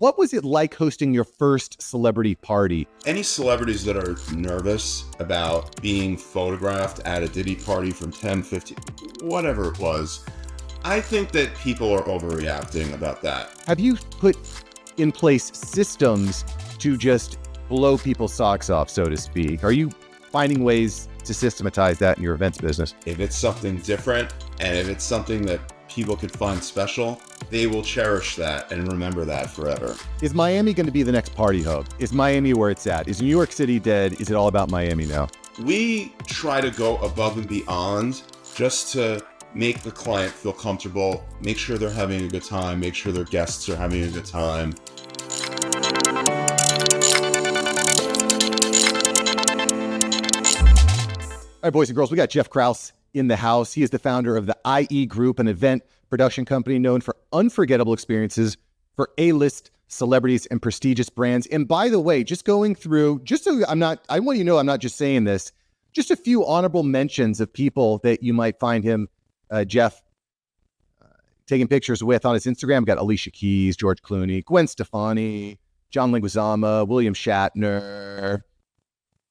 What was it like hosting your first celebrity party? Any celebrities that are nervous about being photographed at a Diddy party from 10, 15, whatever it was, I think that people are overreacting about that. Have you put in place systems to just blow people's socks off, so to speak? Are you finding ways to systematize that in your events business? If it's something different and if it's something that people could find special, they will cherish that and remember that forever. Is Miami going to be the next party hub? Is Miami where it's at? Is New York City dead? Is it all about Miami now? We try to go above and beyond just to make the client feel comfortable, make sure they're having a good time, make sure their guests are having a good time. All right, boys and girls, we got Jeff Krause in the house. He is the founder of the IE Group, an event production company known for unforgettable experiences for A-list celebrities and prestigious brands. And by the way, just going through, just so I want you to know I'm not just saying this, just a few honorable mentions of people that you might find him, Jeff, taking pictures with on his Instagram. We've got Alicia Keys, George Clooney, Gwen Stefani, John Leguizamo, William Shatner.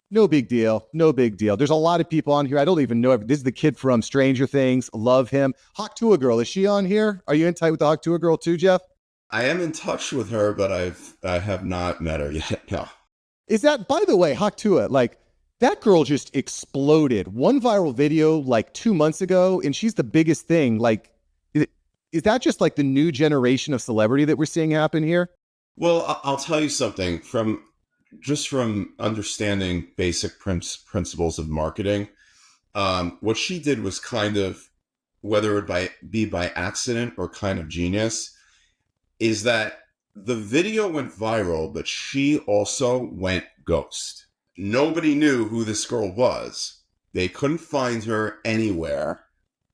No big deal. No big deal. There's a lot of people on here. I don't even know. This is the kid from Stranger Things. Love him. Hawk Tuah girl. Is she on here? Are you in tight with the Hawk Tuah girl too, Jeff? I am in touch with her, but I have not met her yet. No. Is that, by the way, Hawk Tuah, like that girl just exploded. One viral video like 2 months ago, and she's the biggest thing. Like, is that just like the new generation of celebrity that we're seeing happen here? Well, I'll tell you something from understanding basic principles of marketing. What she did was kind of, whether it be by accident or kind of genius, is that the video went viral, but she also went ghost. Nobody knew who this girl was. They couldn't find her anywhere.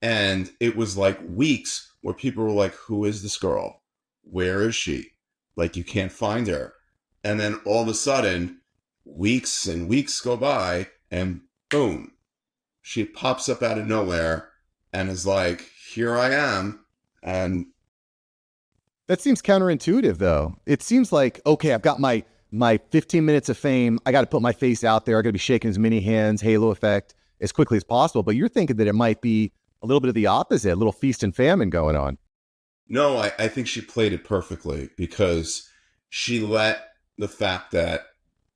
And it was like weeks where people were like, who is this girl? Where is she? Like, you can't find her. And then all of a sudden, weeks and weeks go by, and boom, she pops up out of nowhere and is like, here I am. And that seems counterintuitive, though. It seems like, okay, I've got my 15 minutes of fame. I got to put my face out there. I got to be shaking as many hands, halo effect, as quickly as possible. But you're thinking that it might be a little bit of the opposite, a little feast and famine going on. No, I think she played it perfectly, because she let the fact that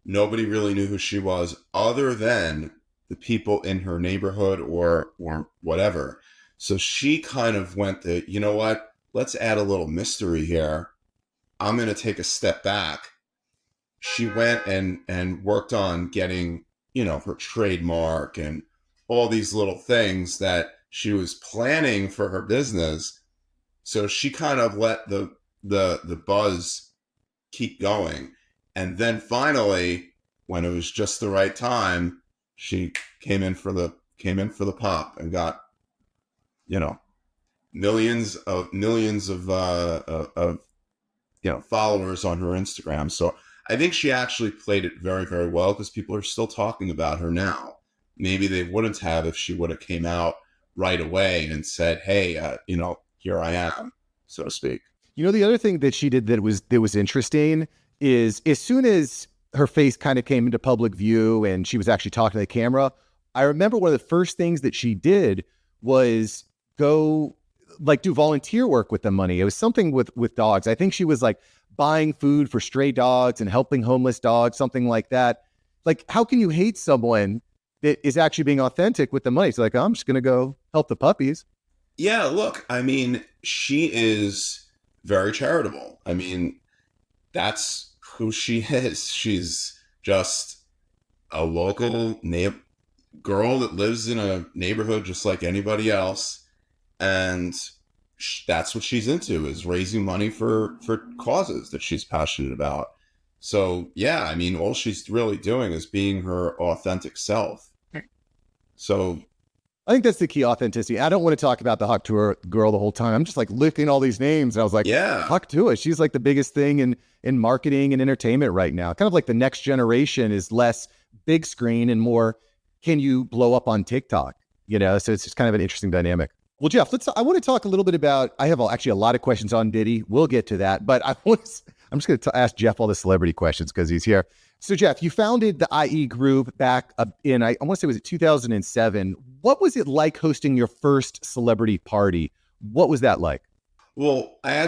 nobody really knew who she was other than the people in her neighborhood or whatever. So she kind of went you know what? Let's add a little mystery here. I'm going to take a step back. She went and worked on getting, her trademark and all these little things that she was planning for her business. So she kind of let the buzz keep going. And then finally, when it was just the right time, she came in for the pop and got, millions of followers on her Instagram. So I think she actually played it very, very well, because people are still talking about her now. Maybe they wouldn't have if she would have came out right away and said, hey, here I am, so to speak. The other thing that she did that was interesting is, as soon as her face kind of came into public view and she was actually talking to the camera, I remember one of the first things that she did was go do volunteer work with the money. It was something with dogs. I think she was like buying food for stray dogs and helping homeless dogs, something like that. Like, how can you hate someone that is actually being authentic with the money? So like, I'm just going to go help the puppies. Yeah, look, I mean, she is very charitable. I mean, that's who she is. She's just a local girl that lives in a neighborhood just like anybody else. And that's what she's into, is raising money for causes that she's passionate about. So, yeah, I mean, all she's really doing is being her authentic self. So I think that's the key, authenticity. I don't want to talk about the Hawk Tuah girl the whole time. I'm just like looking all these names. And I was like, yeah, Hawk Tuah, she's like the biggest thing in marketing and entertainment right now. Kind of like the next generation is less big screen and more, can you blow up on TikTok? So it's just kind of an interesting dynamic. Well, Jeff, I want to talk a little bit about, I have actually a lot of questions on Diddy. We'll get to that, but I want I'm just going to ask Jeff all the celebrity questions because he's here. So, Jeff, you founded the IE group back in, I want to say, was it 2007? What was it like hosting your first celebrity party? What was that like? Well, I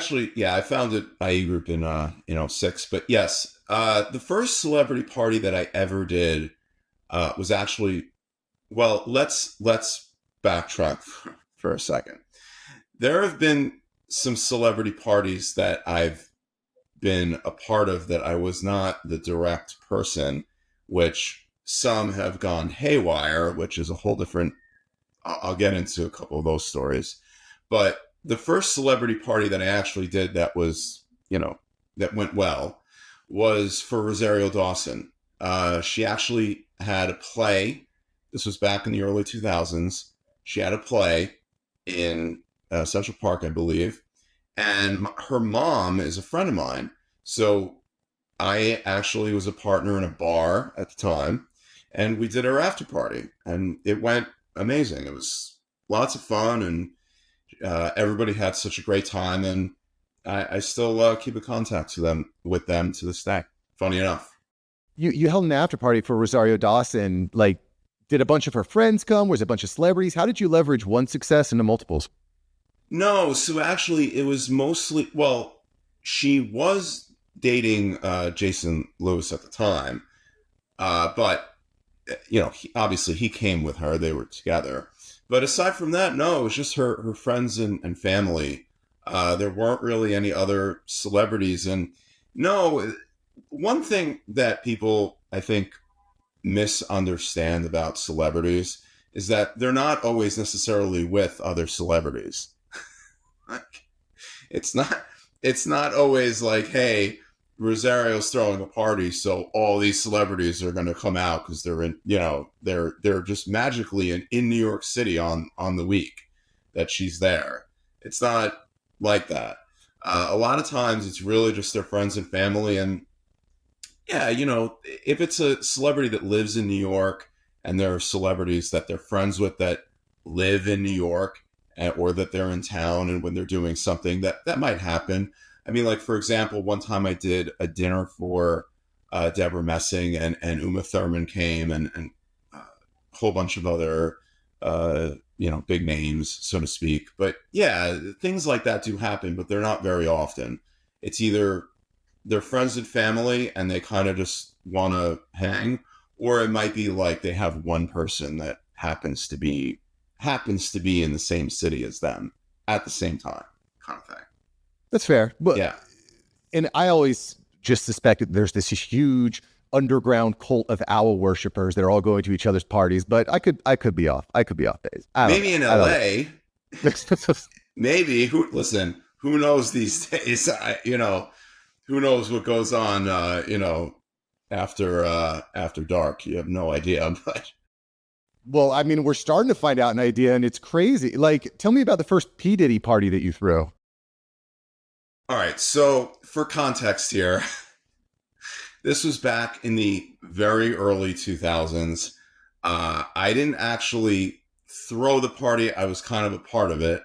founded IE Group in '06, but yes, the first celebrity party that I ever did was actually, well, let's backtrack for a second. There have been some celebrity parties that I've been a part of that I was not the direct person, which some have gone haywire, which is a whole different. I'll get into a couple of those stories, but the first celebrity party that I actually did that was, that went well was for Rosario Dawson. She actually had a play. This was back in the early 2000s. She had a play in Central Park, I believe. And her mom is a friend of mine. So I actually was a partner in a bar at the time. And we did our after party. And it went amazing. It was lots of fun. And everybody had such a great time. And I still keep in contact with them to this day. Funny enough. You held an after party for Rosario Dawson. Like, did a bunch of her friends come? Was it a bunch of celebrities? How did you leverage one success into multiples? No, so actually it was mostly, well, she was dating Jason Lewis at the time. But, obviously he came with her. They were together. But aside from that, no, it was just her friends and family. There weren't really any other celebrities. And no, one thing that people, I think, misunderstand about celebrities is that they're not always necessarily with other celebrities. It's not it's not always like, hey, Rosario's throwing a party, so all these celebrities are going to come out because they're they're just magically in New York City on the week that she's there. It's not like that. A lot of times it's really just their friends and family. And yeah, if it's a celebrity that lives in New York and there are celebrities that they're friends with that live in New York, or that they're in town, and when they're doing something that might happen. I mean, like, for example, one time I did a dinner for Deborah Messing, and Uma Thurman came, and a whole bunch of other, big names, so to speak. But yeah, things like that do happen, but they're not very often. It's either they're friends and family and they kind of just want to hang, or it might be like they have one person that happens to be in the same city as them at the same time, kind of thing. That's fair. But Yeah. and I always just suspected there's this huge underground cult of owl worshipers that are all going to each other's parties, but I could be off. I could be off base. Maybe in LA. Know. Maybe who knows these days? Who knows what goes on after dark. You have no idea. But Well, I mean, we're starting to find out an idea, and it's crazy. Like, tell me about the first P. Diddy party that you threw. all right, so for context here, this was back in the very early 2000s. I didn't actually throw the party. I was kind of a part of it.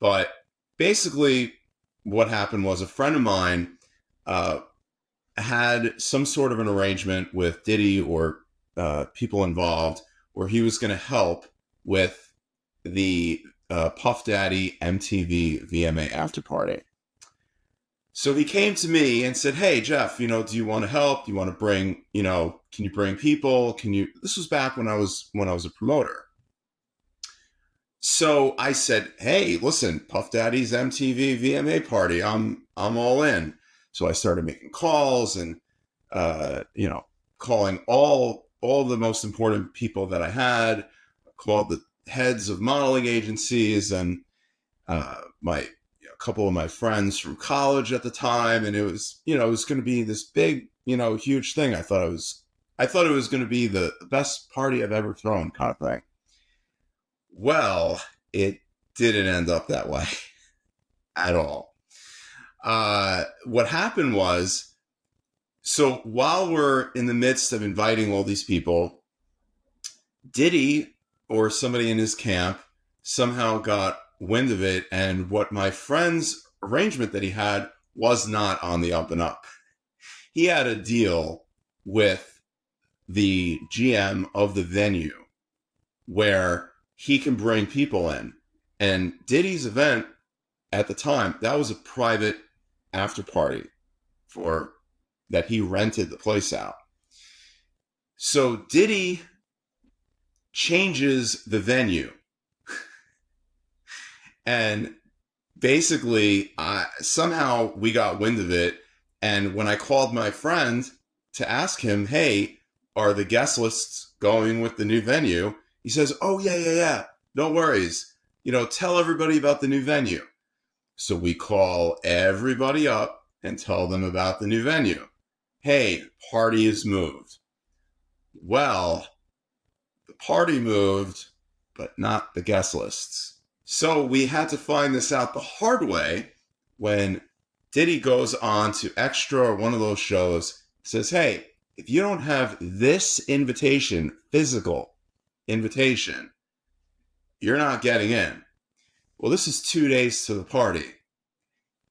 But basically, what happened was a friend of mine had some sort of an arrangement with Diddy or people involved where he was going to help with the Puff Daddy MTV VMA after party. So he came to me and said, "Hey, Jeff, do you want to help? Do you want to bring, can you bring people? This was back when I was a promoter." So I said, "Hey, listen, Puff Daddy's MTV VMA party. I'm all in." So I started making calls and, calling all the most important people that I had, called the heads of modeling agencies and a couple of my friends from college at the time. And it was going to be this big, huge thing. I thought it was going to be the best party I've ever thrown, kind of thing. Well, it didn't end up that way at all. What happened was, so while we're in the midst of inviting all these people, Diddy or somebody in his camp somehow got wind of it. And what my friend's arrangement that he had was not on the up and up. He had a deal with the GM of the venue where he can bring people in. And Diddy's event at the time, that was a private after party for that he rented the place out. So Diddy changes the venue. And basically, somehow we got wind of it. And when I called my friend to ask him, hey, are the guest lists going with the new venue? He says, oh, yeah. No worries. Tell everybody about the new venue. So we call everybody up and tell them about the new venue. Hey, party is moved. Well, the party moved, but not the guest lists. So we had to find this out the hard way when Diddy goes on to Extra or one of those shows, says, hey, if you don't have this invitation, physical invitation, you're not getting in. Well, this is 2 days to the party.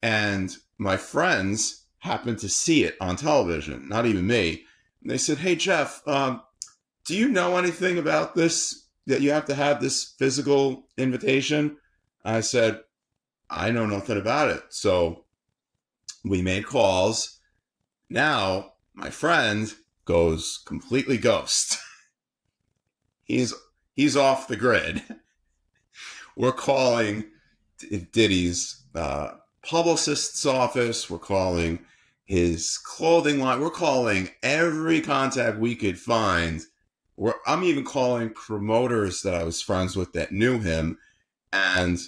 And my friends happened to see it on television, not even me. And they said, hey, Jeff, do you know anything about this, that you have to have this physical invitation? I said, I know nothing about it. So we made calls. Now my friend goes completely ghost. He's off the grid. We're calling Diddy's publicist's office. We're calling his clothing line. We're calling every contact we could find. I'm even calling promoters that I was friends with that knew him. And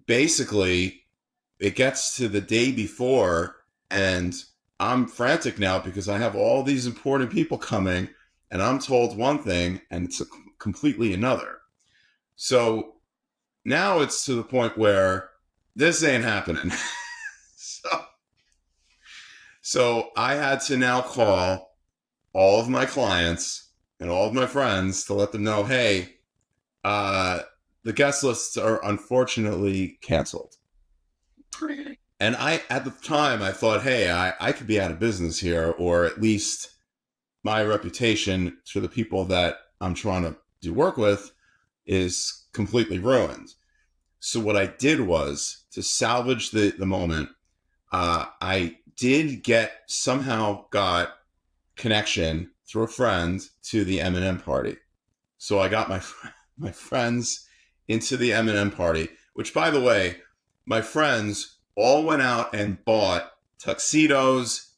basically, it gets to the day before, and I'm frantic now because I have all these important people coming, and I'm told one thing, and it's completely another. So now it's to the point where this ain't happening. So I had to now call all of my clients and all of my friends to let them know, hey, the guest lists are unfortunately canceled. And at the time, I thought, hey, I could be out of business here, or at least my reputation to the people that I'm trying to do work with is completely ruined. So what I did was, to salvage the moment, I did somehow got connection through a friend to the M&M party. So I got my friends into the M&M party, which, by the way, my friends all went out and bought tuxedos,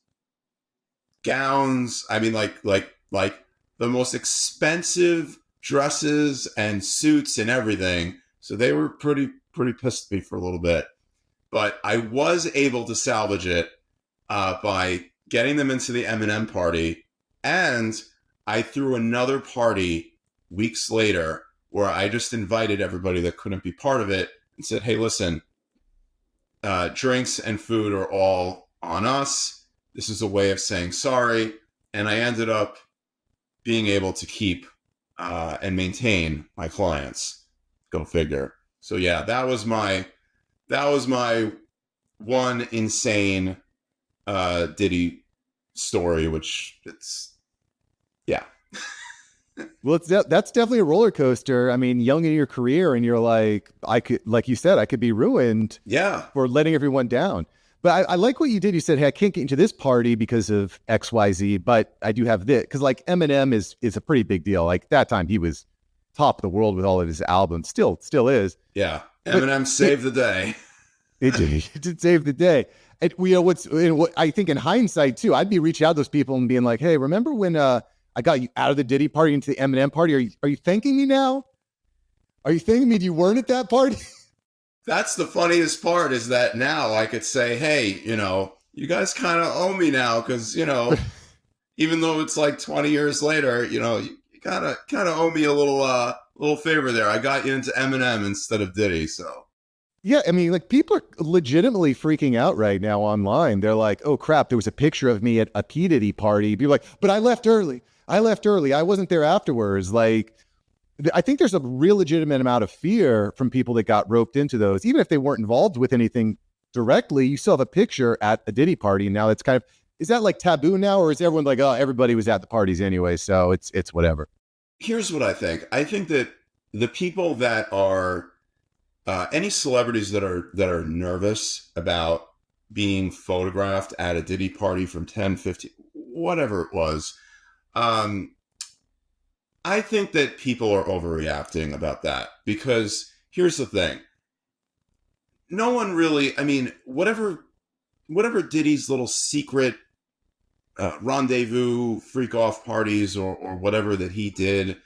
gowns. I mean, like the most expensive dresses and suits and everything. So they were pretty pissed at me for a little bit. But I was able to salvage it by getting them into the M&M party. And I threw another party weeks later where I just invited everybody that couldn't be part of it and said, hey, listen, drinks and food are all on us. This is a way of saying sorry. And I ended up being able to keep and maintain my clients. Go figure. So yeah, that was my one insane Diddy story, which yeah. Well, that's definitely a roller coaster. I mean, young in your career, and you're like, like you said, I could be ruined for letting everyone down. But I like what you did. You said, hey, I can't get into this party because of XYZ, but I do have this. Because like Eminem is a pretty big deal. Like that time he was top of the world with all of his albums. Still is. Yeah. Eminem saved the day. It did save the day. And what I think in hindsight too, I'd be reaching out to those people and being like, hey, remember when I got you out of the Diddy party into the Eminem party? Are you thanking me now? Are you thanking me you weren't at that party? That's the funniest part, is that now I could say, hey, you guys kind of owe me now, because, even though it's like 20 years later, you kind of owe me a little favor there. I got you into Eminem instead of Diddy, so. Yeah, I mean, like people are legitimately freaking out right now online. They're like, oh crap, there was a picture of me at a P. Diddy party. Be like, but I left early. I wasn't there afterwards. Like, I think there's a real legitimate amount of fear from people that got roped into those, even if they weren't involved with anything directly, you still have a picture at a Diddy party. Now it's kind of, is that like taboo now, or is everyone like, oh, everybody was at the parties anyway, so it's whatever? Here's what I think. I think that the people that are any celebrities that are nervous about being photographed at a Diddy party from 10, 15, whatever it was, I think that people are overreacting about that, because here's the thing. No one really, I mean, whatever Diddy's little secret rendezvous, freak off parties, or whatever that he did,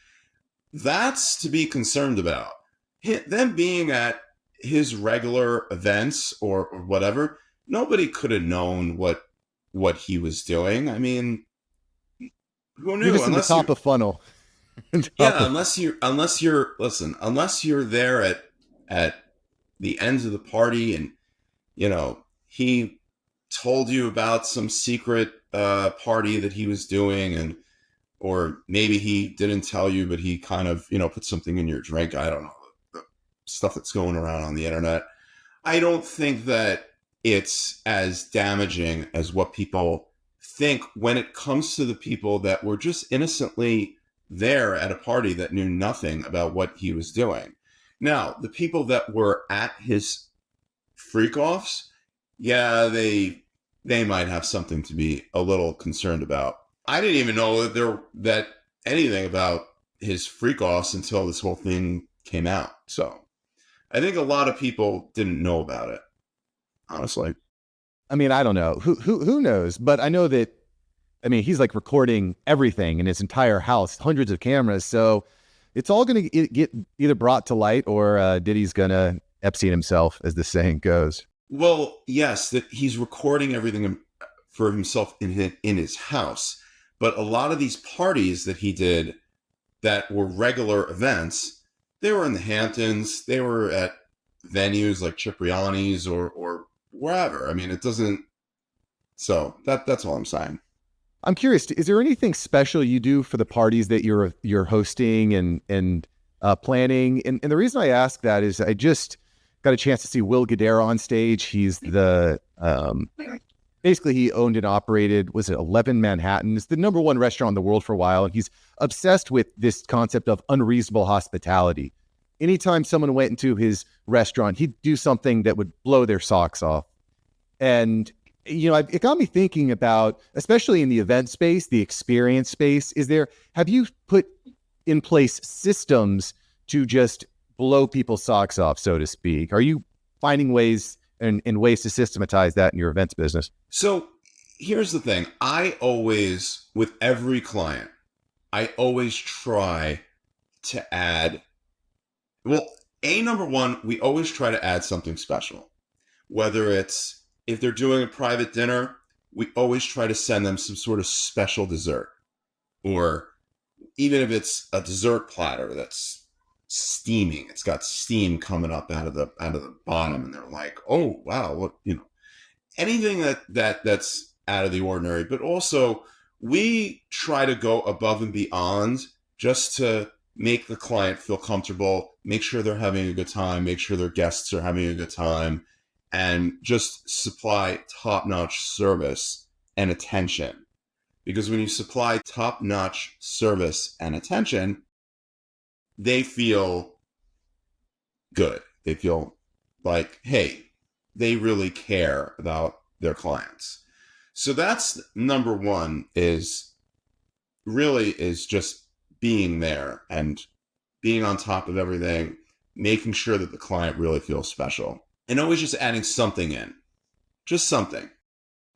that's to be concerned about. Them being at his regular events or whatever, nobody could have known what he was doing. I mean, who knew? You're just in the top of funnel. Yeah, unless you're there at the ends of the party, and he told you about some secret party that he was doing, and or maybe he didn't tell you, but he kind of put something in your drink. I don't know, the stuff that's going around on the internet. I don't think that it's as damaging as what people think when it comes to the people that were just innocently there at a party that knew nothing about what he was doing. Now, the people that were at his freak offs, yeah, they might have something to be a little concerned about. I didn't even know that anything about his freak offs until this whole thing came out. So I think a lot of people didn't know about it, honestly. I mean, I don't know. Who knows? But I know that, I mean, he's like recording everything in his entire house, hundreds of cameras. So it's all going to get either brought to light, or Diddy's going to Epstein himself, as the saying goes. Well, yes, that he's recording everything for himself in his house. But a lot of these parties that he did that were regular events, they were in the Hamptons. They were at venues like Cipriani's or wherever. I mean, it doesn't. So that's all I'm saying. I'm curious, is there anything special you do for the parties that you're hosting and planning? And the reason I ask that is I just got a chance to see Will Guidara on stage. He's the basically he owned and operated, was it 11 Manhattan? It's the number one restaurant in the world for a while, and he's obsessed with this concept of unreasonable hospitality. Anytime someone went into his restaurant, he'd do something that would blow their socks off. And it got me thinking about, especially in the event space, the experience space, have you put in place systems to just blow people's socks off, so to speak? Are you finding ways and ways to systematize that in your events business? So here's the thing. With every client, I always try to add, number one, we always try to add something special. Whether it's, if they're doing a private dinner, we always try to send them some sort of special dessert. Or even if it's a dessert platter that's steaming, it's got steam coming up out of the bottom, and they're like, oh wow, anything that's out of the ordinary. But also, we try to go above and beyond just to make the client feel comfortable, make sure they're having a good time, make sure their guests are having a good time, and just supply top-notch service and attention. Because when you supply top-notch service and attention, they feel good. They feel like, hey, they really care about their clients. So that's number one, is just being there and being on top of everything, making sure that the client really feels special. And always just adding something in. Just something.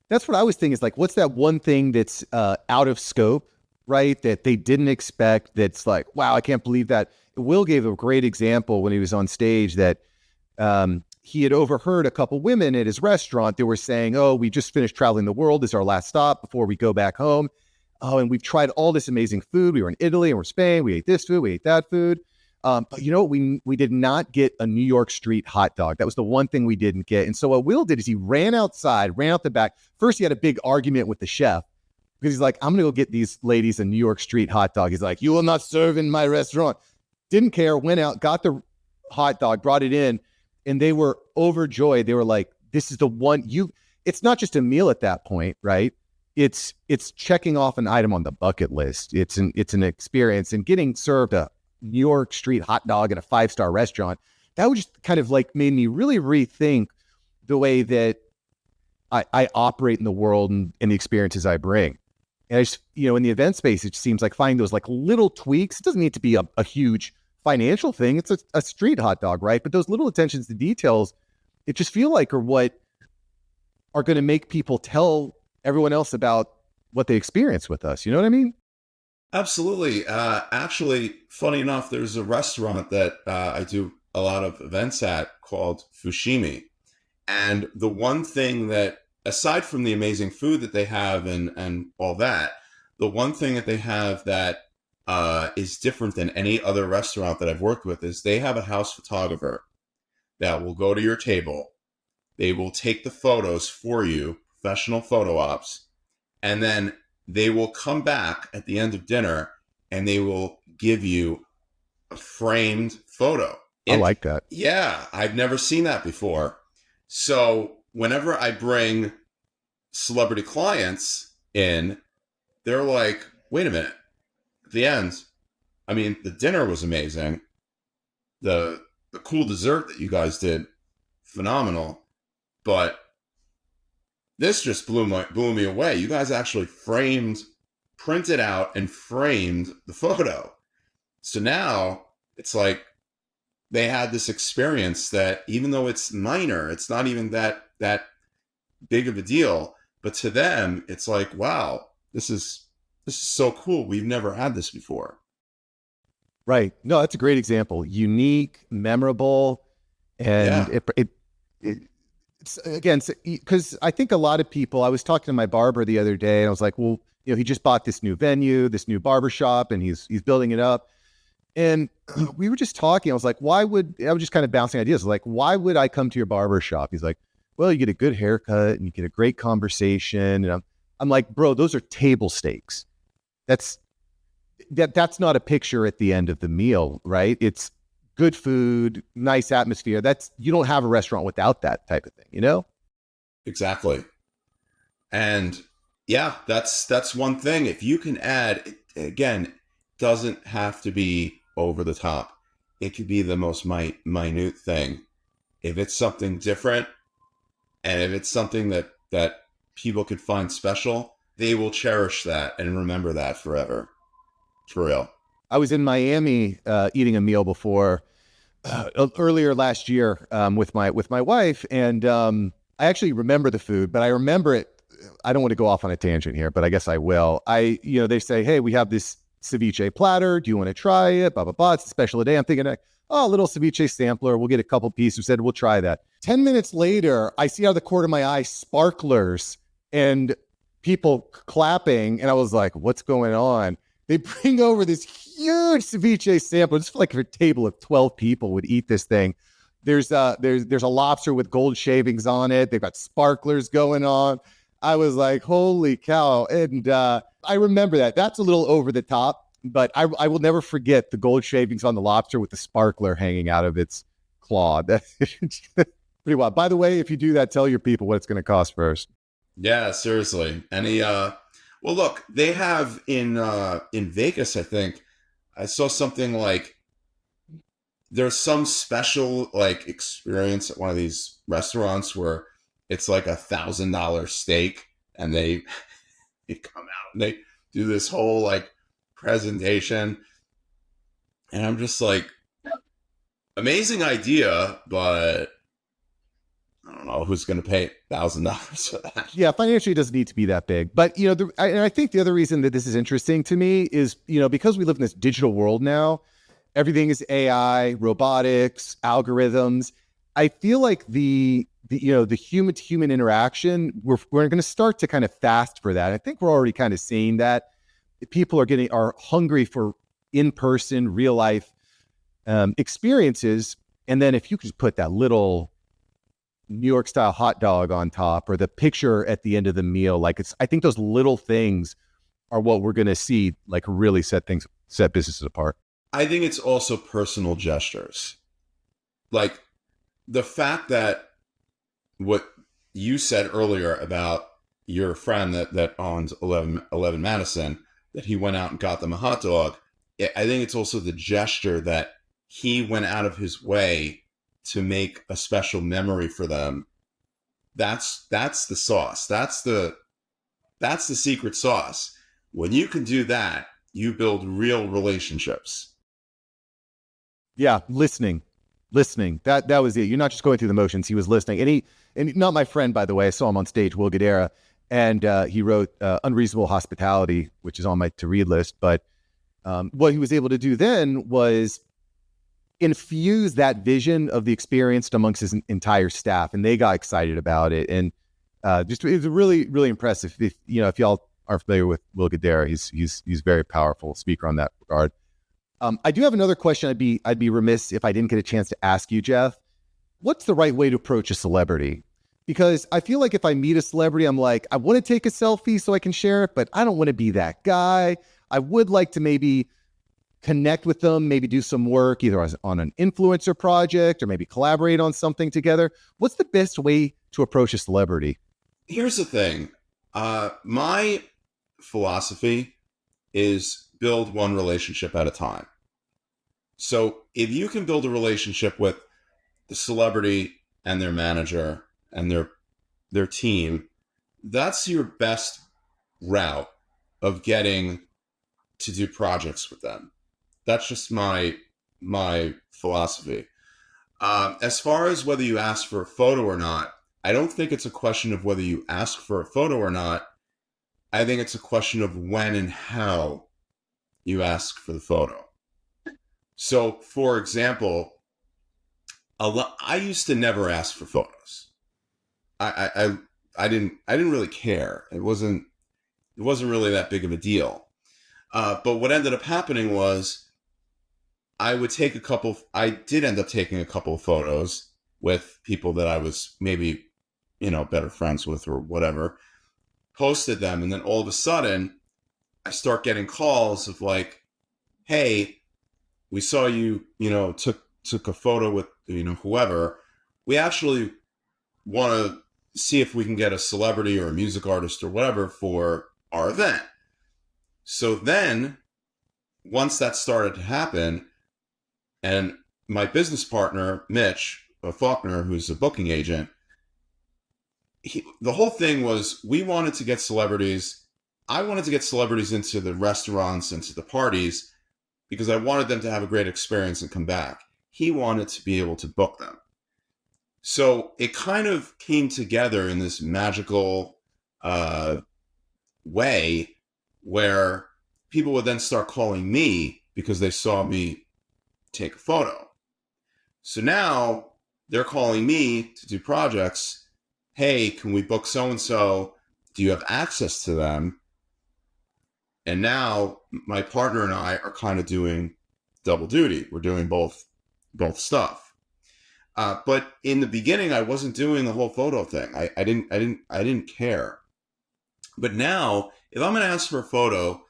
That's what I was thinking, is like, what's that one thing that's out of scope, right? That they didn't expect, that's like, wow, I can't believe that. Will gave a great example when he was on stage that he had overheard a couple women at his restaurant. They were saying, oh, we just finished traveling the world. This is our last stop before we go back home. Oh, and we've tried all this amazing food. We were in Italy and we're in Spain. We ate this food. We ate that food. But you know what? We did not get a New York street hot dog. That was the one thing we didn't get. And so what Will did is he ran outside, ran out the back. First, he had a big argument with the chef because he's like, I'm going to go get these ladies a New York street hot dog. He's like, you will not serve in my restaurant. Didn't care, went out, got the hot dog, brought it in, and they were overjoyed. They were like, this is the one it's not just a meal at that point, right? It's checking off an item on the bucket list. It's an experience, and getting served a New York street hot dog in a 5-star restaurant, that would just kind of like made me really rethink the way that I operate in the world and the experiences I bring. And I just, in the event space, it seems like finding those like little tweaks. It doesn't need to be a huge financial thing. It's a street hot dog, right? But those little attentions to details, it just feel like are what are going to make people tell everyone else about what they experience with us. You know what I mean? Absolutely. Actually, funny enough, there's a restaurant that I do a lot of events at called Fushimi. And the one thing that, aside from the amazing food that they have and all that, the one thing that they have that is different than any other restaurant that I've worked with is they have a house photographer that will go to your table. They will take the photos for you, professional photo ops, and then they will come back at the end of dinner and they will give you a framed photo. I like that. Yeah, I've never seen that before. So whenever I bring celebrity clients in, they're like, wait a minute. At the end, I mean, the dinner was amazing. The cool dessert that you guys did, phenomenal. But this just blew me away. You guys actually printed out and framed the photo. So now it's like they had this experience that, even though it's minor, it's not even that big of a deal, but to them it's like, wow, this is so cool. We've never had this before. Right. No, that's a great example. Unique, memorable, and it's again, because I think a lot of people, I was talking to my barber the other day and I was like, well, he just bought this new venue, this new barbershop, and he's building it up. And we were just talking. I was like, I was just kind of bouncing ideas. Like, why would I come to your barbershop? He's like, well, you get a good haircut and you get a great conversation. And I'm like, bro, those are table stakes. That's not a picture at the end of the meal, right? It's good food, nice atmosphere. You don't have a restaurant without that type of thing, Exactly. And yeah, that's one thing. If you can add, again, doesn't have to be over the top. It could be the most minute thing. If it's something different, and if it's something that people could find special, they will cherish that and remember that forever. For real. I was in Miami eating a meal before earlier last year with my wife, and I actually remember the food, but I remember it. I don't want to go off on a tangent here, but I guess I will. They say, hey, we have this ceviche platter. Do you want to try it? Blah, blah, blah. It's a special day. I'm thinking, a little ceviche sampler. We'll get a couple pieces. Said, we'll try that. 10 minutes later, I see out of the corner of my eye sparklers and people clapping. And I was like, what's going on? They bring over this huge ceviche sampler. It's like a table of 12 people would eat this thing. There's a lobster with gold shavings on it. They've got sparklers going on. I was like, holy cow. And I remember that. That's a little over the top, but I will never forget the gold shavings on the lobster with the sparkler hanging out of its claw. That's pretty wild. By the way, if you do that, tell your people what it's going to cost first. Yeah, seriously. Well, look, they have in Vegas, I think, I saw something like there's some special like experience at one of these restaurants where it's like $1,000 steak, and they come out and they do this whole like presentation, and I'm just like, amazing idea, but I don't know who's going to pay $1,000 for that. Yeah, financially, it doesn't need to be that big. But, I think the other reason that this is interesting to me is, because we live in this digital world now, everything is AI, robotics, algorithms. I feel like the human to human interaction, we're going to start to kind of fast for that. I think we're already kind of seeing that. People are hungry for in-person, real life experiences. And then if you could just put that little New York style hot dog on top, or the picture at the end of the meal, I think those little things are what we're going to see, like really set businesses apart. I think it's also personal gestures. Like the fact that what you said earlier about your friend that owns 11 Madison, that he went out and got them a hot dog. I think it's also the gesture that he went out of his way to make a special memory for them. That's the sauce. That's the secret sauce. When you can do that, you build real relationships. Yeah, listening. That was it. You're not just going through the motions. He was listening. And not my friend, by the way. I saw him on stage, Will Guidara, and he wrote Unreasonable Hospitality, which is on my to-read list. But what he was able to do then was infuse that vision of the experience amongst his entire staff, and they got excited about it. And just it was really, really impressive. If y'all aren't familiar with Will Guidara, he's very powerful speaker on that regard. I do have another question. I'd be remiss if I didn't get a chance to ask you, Jeff. What's the right way to approach a celebrity? Because I feel like if I meet a celebrity, I'm like, I want to take a selfie so I can share it, but I don't want to be that guy. I would like to maybe connect with them, maybe do some work either on an influencer project or maybe collaborate on something together. What's the best way to approach a celebrity? Here's the thing. My philosophy is build one relationship at a time. So if you can build a relationship with the celebrity and their manager and their team, that's your best route of getting to do projects with them. That's just my philosophy. As far as whether you ask for a photo or not, I don't think it's a question of whether you ask for a photo or not. I think it's a question of when and how you ask for the photo. So, for example, I used to never ask for photos. I didn't really care. It wasn't really that big of a deal. But what ended up happening was I did end up taking a couple of photos with people that I was maybe, better friends with or whatever, posted them. And then all of a sudden I start getting calls of like, hey, we saw you, took a photo with, whoever. We actually want to see if we can get a celebrity or a music artist or whatever for our event. So then once that started to happen, and my business partner, Mitch Faulkner, who's a booking agent, the whole thing was we wanted to get celebrities. I wanted to get celebrities into the restaurants, into the parties, because I wanted them to have a great experience and come back. He wanted to be able to book them. So it kind of came together in this magical way where people would then start calling me because they saw me take a photo. So now they're calling me to do projects. Hey, can we book so-and-so? Do you have access to them? And now my partner and I are kind of doing double duty. We're doing both stuff. But in the beginning, I wasn't doing the whole photo thing. I didn't care. But now, if I'm going to ask for a photo,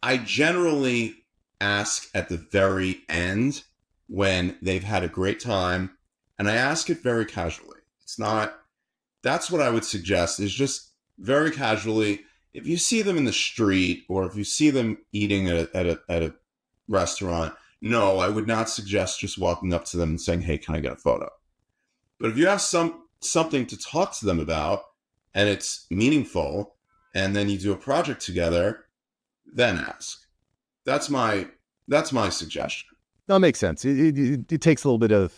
I generally ask at the very end when they've had a great time, and I ask it very casually. That's what I would suggest, is just very casually. If you see them in the street or if you see them eating at a restaurant, no, I would not suggest just walking up to them and saying, hey, can I get a photo? But if you have something to talk to them about and it's meaningful, and then you do a project together, then ask. That's my suggestion. That makes sense. It takes a little bit of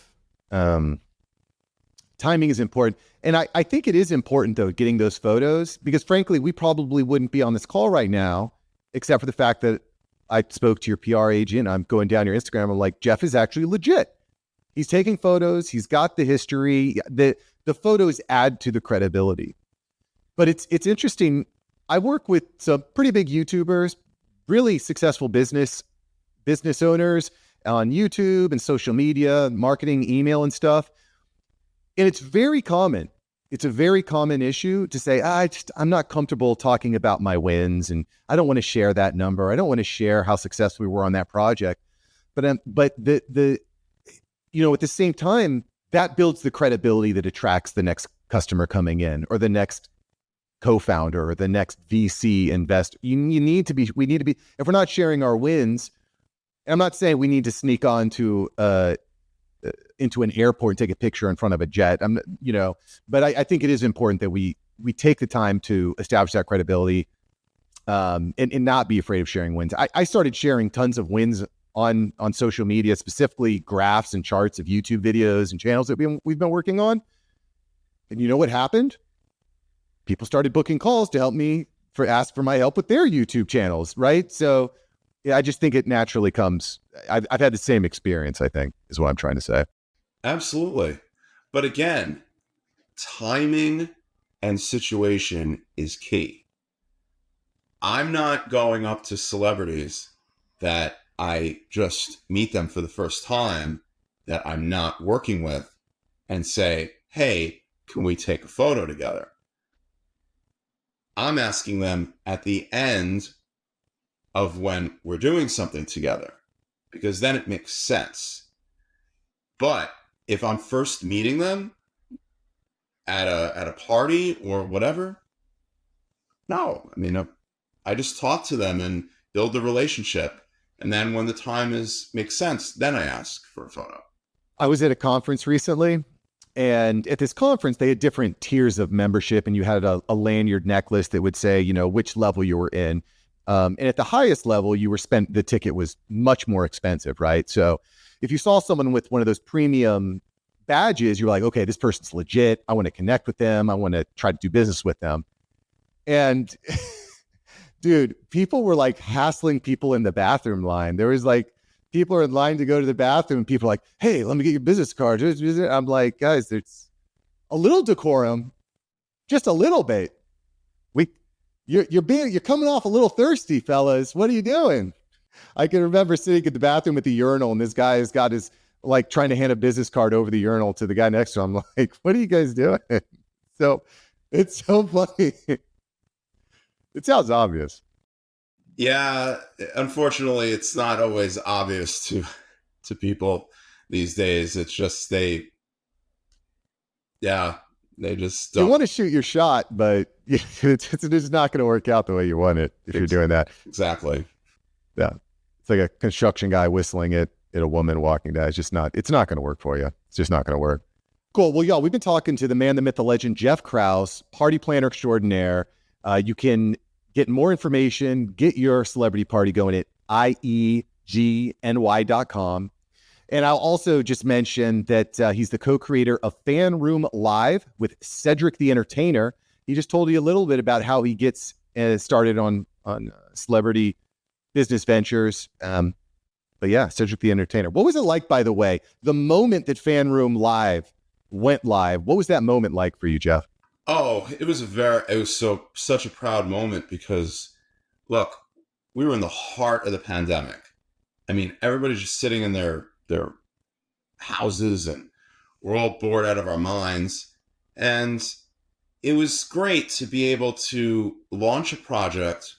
timing is important. And I think it is important, though, getting those photos, because frankly, we probably wouldn't be on this call right now, except for the fact that I spoke to your PR agent. I'm going down your Instagram. I'm like, Jeff is actually legit. He's taking photos. He's got the history. The photos add to the credibility. But it's interesting. I work with some pretty big YouTubers, really successful business owners on YouTube and social media, marketing, email and stuff. And it's very common. It's a very common issue to say, I'm not comfortable talking about my wins, and I don't want to share that number. I don't want to share how successful we were on that project. But at the same time, that builds the credibility that attracts the next customer coming in, or the next co-founder, or the next VC investor. We need to be, if we're not sharing our wins, and I'm not saying we need to sneak on to into an airport and take a picture in front of a jet. But I think it is important that we take the time to establish that credibility, and not be afraid of sharing wins. I started sharing tons of wins on social media, specifically graphs and charts of YouTube videos and channels that we've been working on. And you know what happened? People started booking calls to help me ask for my help with their YouTube channels, right? So yeah, I just think it naturally comes. I've had the same experience, I think, is what I'm trying to say. Absolutely. But again, timing and situation is key. I'm not going up to celebrities that I just meet them for the first time, that I'm not working with, and say, hey, can we take a photo together? I'm asking them at the end of when we're doing something together, because then it makes sense. But if I'm first meeting them at a party or whatever, no. I mean, I just talk to them and build the relationship. And then when the time makes sense, then I ask for a photo. I was at a conference recently, and at this conference, they had different tiers of membership, and you had a lanyard necklace that would say, which level you were in. And at the highest level, the ticket was much more expensive, right? So if you saw someone with one of those premium badges, you're like, okay, this person's legit. I want to connect with them. I want to try to do business with them. And dude, people were like hassling people in the bathroom line. There was like, people are in line to go to the bathroom, and people are like, hey, let me get your business card. I'm like, guys, it's a little decorum, just a little bit. You're coming off a little thirsty, fellas. What are you doing? I can remember sitting at the bathroom at the urinal, and this guy has got his, like, trying to hand a business card over the urinal to the guy next to him. I'm like, what are you guys doing? So it's so funny. It sounds obvious. Yeah, unfortunately, it's not always obvious to people these days. It's just they just don't. You want to shoot your shot, but it's not going to work out the way you want it if you're doing that. Exactly. Yeah. It's like a construction guy whistling at a woman walking by. It's not going to work for you. It's just not going to work. Cool. Well, y'all, we've been talking to the man, the myth, the legend, Jeff Krause, party planner extraordinaire. You can get more information, get your celebrity party going at iegny.com. And I'll also just mention that he's the co-creator of FanRoom Live with Cedric The Entertainer. He just told you a little bit about how he gets started on celebrity business ventures. But yeah, Cedric The Entertainer. What was it like, by the way, the moment that FanRoom Live went live? What was that moment like for you, Jeff? Oh, it was such a proud moment, because look, we were in the heart of the pandemic. I mean, everybody's just sitting in their houses, and we're all bored out of our minds. And it was great to be able to launch a project,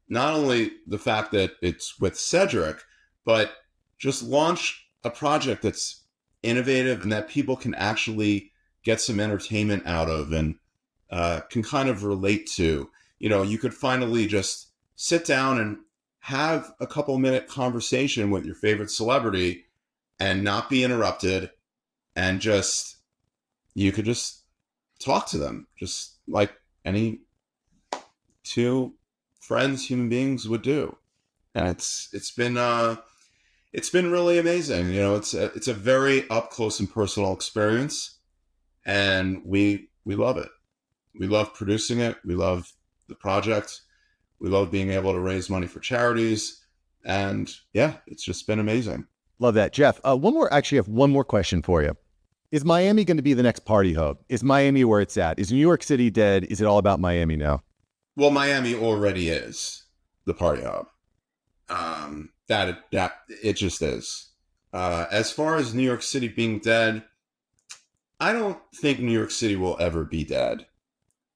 not only the fact that it's with Cedric, but just launch a project that's innovative and that people can actually get some entertainment out of, and can kind of relate to. You could finally just sit down and have a couple-minute conversation with your favorite celebrity and not be interrupted, and you could just talk to them just like any two friends, human beings would do. And it's been really amazing. It's a very up close and personal experience, and we love it. We love producing it. We love the project. We love being able to raise money for charities. And yeah, it's just been amazing. Love that. Jeff, I have one more question for you. Is Miami going to be the next party hub? Is Miami where it's at? Is New York City dead? Is it all about Miami now? Well, Miami already is the party hub. That it just is. As far as New York City being dead, I don't think New York City will ever be dead.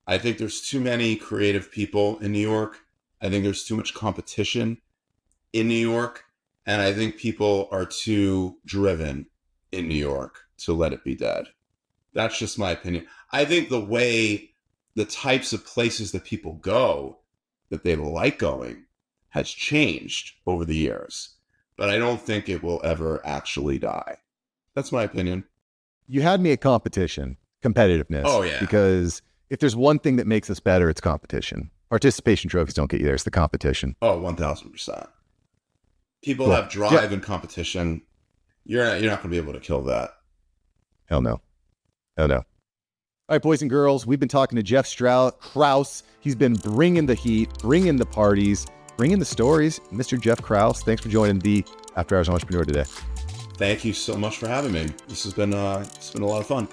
I think there's too many creative people in New York. I think there's too much competition in New York. And I think people are too driven in New York to let it be dead. That's just my opinion. I think the types of places that people go that they like going has changed over the years, but I don't think it will ever actually die. That's my opinion. You had me at competition, competitiveness. Oh, yeah. Because if there's one thing that makes us better, it's competition. Participation trophies don't get you there. It's the competition. Oh, 1000%. People Cool. have drive and competition. You're not going to be able to kill that. Hell no. Hell no. All right, boys and girls, we've been talking to Jeff Krause. He's been bringing the heat, bringing the parties, bringing the stories. Mr. Jeff Krause, thanks for joining the After Hours Entrepreneur today. Thank you so much for having me. This has been a lot of fun.